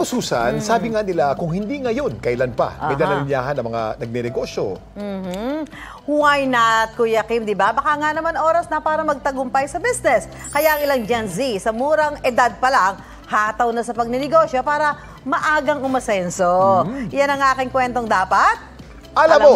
Ito, Susan, sabi nga nila, kung hindi ngayon, kailan pa? May dalalinyahan ng mga nagnenegosyo. Why not, Kuya Kim, di ba? Baka nga naman oras na para magtagumpay sa business. Kaya ang ilang Gen Z, sa murang edad pa lang, hataw na sa pagninegosyo para maagang umasenso. Yan ang aking kwentong dapat Alam mo!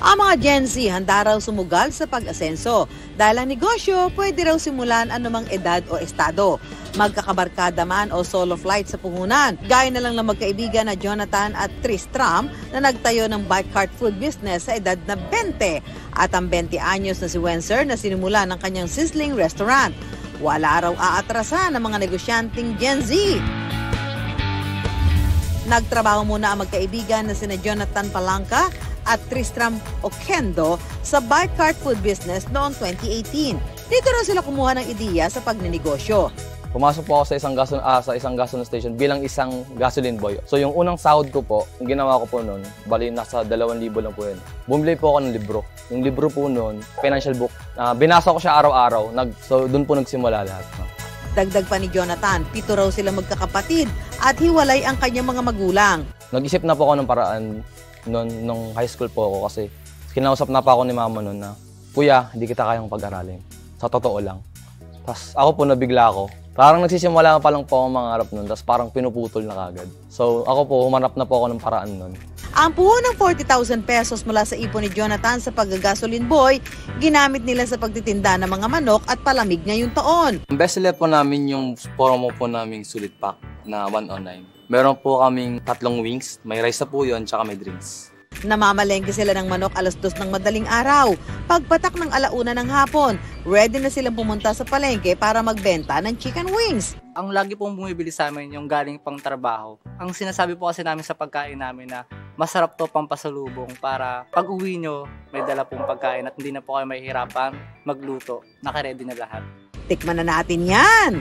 Ang mga Gen Z handa raw sumugal sa pag-asenso dahil ang negosyo pwede raw simulan anumang edad o estado. Magkakabarkada man o solo flight sa puhunan. Gaya na lang ng magkaibigan na Jonathan at Tristram na nagtayo ng bike cart food business sa edad na 20 at ang 20 anyos na si Wencer na sinimula ng kanyang sizzling restaurant. Wala raw aatrasan ng mga negosyanteng Gen Z. Nagtrabaho muna ang magkaibigan na sina Jonathan Palangka at Tristram Oquendo sa bike cart food business noong 2018. Dito raw sila kumuha ng ideya sa pagninegosyo. Pumasok po ako sa isang gasoline station bilang isang gasoline boy. So yung unang sahod ko po, yung ginawa ko po noon, bali nasa 2,000 lang po yun. Bumili po ako ng libro. Yung libro po noon, financial book. Binasa ko siya araw-araw, so doon po nagsimula lahat. Dagdag pa ni Jonathan, 7 raw sila magkakapatid at hiwalay ang kanyang mga magulang. Nag-isip na po ako ng paraan nung high school po ako kasi kinausap na pa ako ni mama noon na, Kuya, hindi kita kayang pag-aralin. Sa totoo lang. Tapos ako po nabigla ako. Parang nagsisimula pa lang po ang mga harap nun, tapos parang pinuputol na kagad. So ako po, humanap na po ako ng paraan nun. Ang puhunang 40,000 pesos mula sa ipon ni Jonathan sa pag-gasoline boy, ginamit nila sa pagtitinda ng mga manok at palamig ngayong taon. Ang bestseller po namin yung promo po naming Sulit Pack na 109. Meron po kaming 3 wings, may rice na po yun, tsaka may drinks. Namamalengke sila ng manok alas 2 ng madaling araw. Pagpatak ng 1:00 ng hapon, ready na silang pumunta sa palengke para magbenta ng chicken wings. Ang lagi pong bumibili sa amin yung galing pang trabaho. Ang sinasabi po kasi namin sa pagkain namin na masarap to pampasalubong para pag uwi nyo, may dala pong pagkain at hindi na po kayo mahihirapan magluto. Nakaready na lahat. Tikman na natin yan!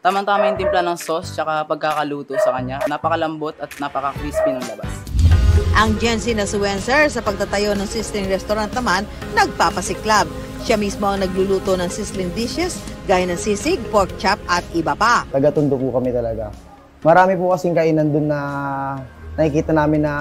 Tamang-tama yung timpla ng sauce tsaka pagkakaluto sa kanya. Napakalambot at napaka-crispy ng labas. Ang Gen Z na si Wencer sa pagtatayo ng sizzling restaurant naman, nagpapasiklab. Siya mismo ang nagluluto ng sizzling dishes gaya ng sisig, pork chop at iba pa. Taga-Tondo po kami talaga. Marami po kasing kainan dun na nakikita namin na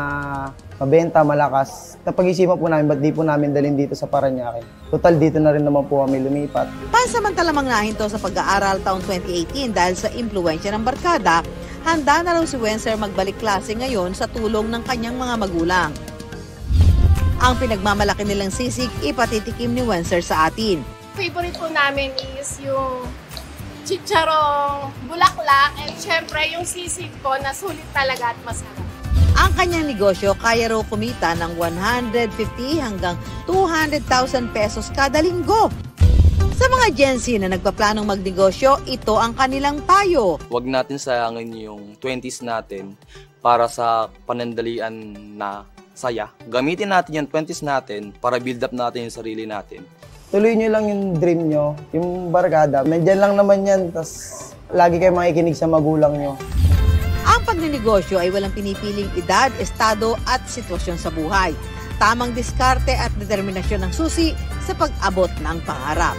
mabenta, malakas. Napag-isipan po namin, ba't di po namin dalhin dito sa Parañaque? Total, dito na rin naman po kami lumipat. Pansamantala mangnahinto sa pag-aaral taong 2018 dahil sa impluwensya ng barkada, handa na raw si Wencer magbalik klase ngayon sa tulong ng kanyang mga magulang. Ang pinagmamalaki nilang sisig, ipatitikim ni Wencer sa atin. Favorite po namin is yung chicharong bulaklak and syempre yung sisig po na sulit talaga at masarap. Ang kanyang negosyo kaya raw kumita ng 150 hanggang 200,000 pesos kada linggo. Sa mga Gen Z na nagpaplanong magnegosyo, ito ang kanilang payo. Huwag natin sayangin yung 20s natin para sa panandalian na saya. Gamitin natin yung 20s natin para build up natin yung sarili natin. Tuloy nyo lang yung dream nyo, yung barkada. Nandyan lang naman yan, tas lagi kayo makikinig sa magulang nyo. Ang pagninegosyo ay walang pinipiling edad, estado at sitwasyon sa buhay. Tamang diskarte at determinasyon ng susi sa pag-abot ng pangarap.